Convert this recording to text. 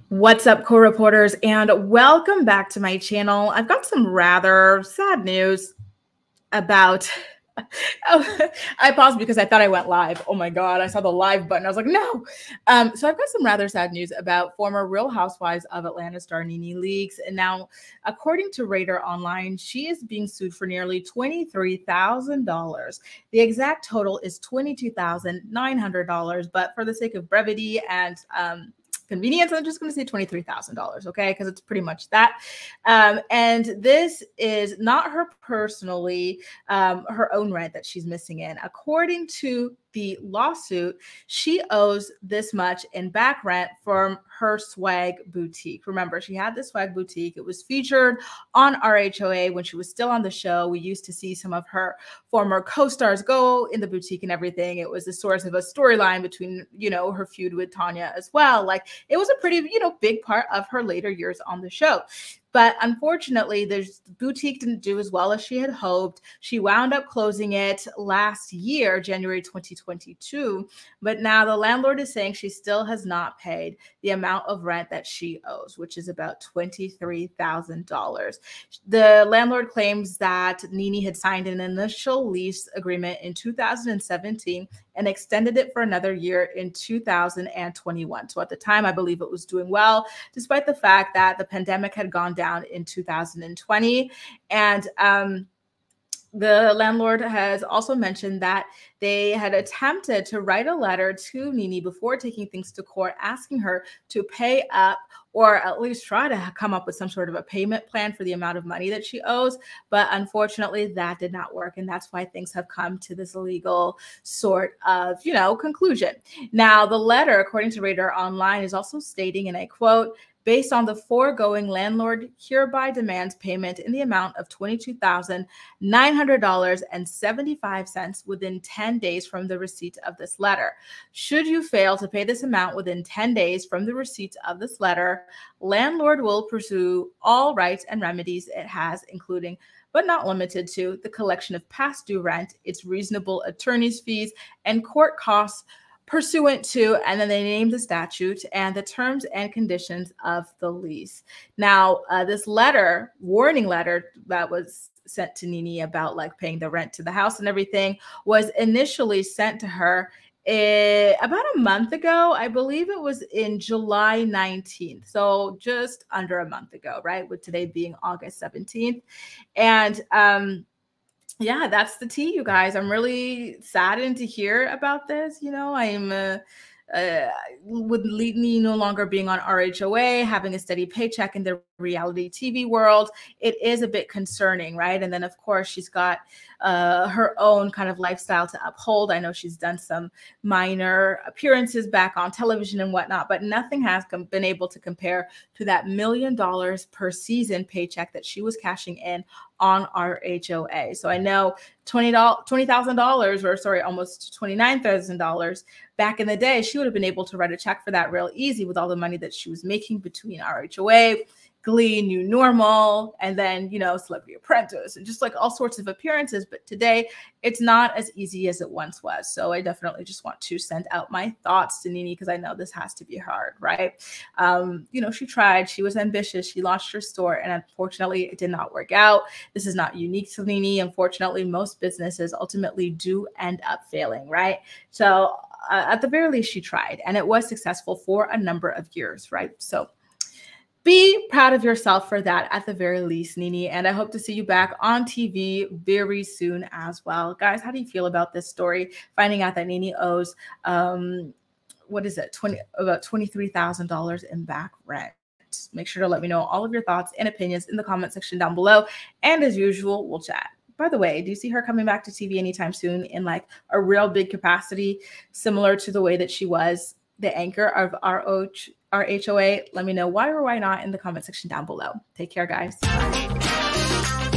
What's up, co-reporters, and welcome back to my channel. I've got some rather sad news about oh, I paused because I thought I went live. Oh my God, I saw the live button. I was like, no. So I've got some rather sad news about former Real Housewives of Atlanta star Nene Leakes. And now, according to Radar Online, she is being sued for nearly $23,000. The exact total is $22,900, but for the sake of brevity and convenience, I'm just going to say $23,000, okay? Because it's pretty much that. And this is not her personally, her own rent that she's missing in. According to the lawsuit, she owes this much in back rent from her Swagg Boutique. Remember, she had this Swagg Boutique. It was featured on RHOA when she was still on the show. We used to see some of her former co-stars go in the boutique and everything. It was the source of a storyline between, her feud with Tanya as well. Like, it was a pretty, big part of her later years on the show. But unfortunately, the boutique didn't do as well as she had hoped. She wound up closing it last year, January 2022. But now the landlord is saying she still has not paid the amount of rent that she owes, which is about $23,000. The landlord claims that Nene had signed an initial lease agreement in 2017 and extended it for another year in 2021. So at the time, I believe it was doing well, despite the fact that the pandemic had gone down in 2020. And the landlord has also mentioned that they had attempted to write a letter to Nene before taking things to court, asking her to pay up or at least try to come up with some sort of a payment plan for the amount of money that she owes. But unfortunately, that did not work. And that's why things have come to this legal sort of, conclusion. Now, the letter, according to Radar Online, is also stating, and I quote, "Based on the foregoing, landlord hereby demands payment in the amount of $22,900.75 within 10 days from the receipt of this letter. Should you fail to pay this amount within 10 days from the receipt of this letter, landlord will pursue all rights and remedies it has, including but not limited to the collection of past due rent, its reasonable attorney's fees, and court costs pursuant to," and then they named the statute and the terms and conditions of the lease. Now, this letter, warning letter that was sent to Nene about like paying the rent to the house and everything, was initially sent to her about a month ago. I believe it was in July 19th. So just under a month ago, right? With today being August 17th. And, yeah, that's the tea, you guys. I'm really saddened to hear about this. I'm with Nene no longer being on RHOA, having a steady paycheck in the reality TV world, it is a bit concerning, right? And then, of course, she's got her own kind of lifestyle to uphold. I know she's done some minor appearances back on television and whatnot, but nothing has been able to compare to that $1 million per season paycheck that she was cashing in on RHOA. So I know $20,000, or sorry, almost $29,000 back in the day, she would have been able to write a check for that real easy with all the money that she was making between RHOA, Glee, New Normal, and then, Celebrity Apprentice, and just like all sorts of appearances. But today, it's not as easy as it once was. So I definitely just want to send out my thoughts to Nene, because I know this has to be hard, right? She tried, she was ambitious, she launched her store, and unfortunately, it did not work out. This is not unique to Nene. Unfortunately, most businesses ultimately do end up failing, right? So at the very least, she tried, and it was successful for a number of years, right? So be proud of yourself for that at the very least, Nene. And I hope to see you back on TV very soon as well. Guys, how do you feel about this story? Finding out that Nene owes, about $23,000 in back rent. Make sure to let me know all of your thoughts and opinions in the comment section down below. And as usual, we'll chat. By the way, do you see her coming back to TV anytime soon in like a real big capacity, similar to the way that she was the anchor of RHOA? Let me know why or why not in the comment section down below. Take care, guys. Bye.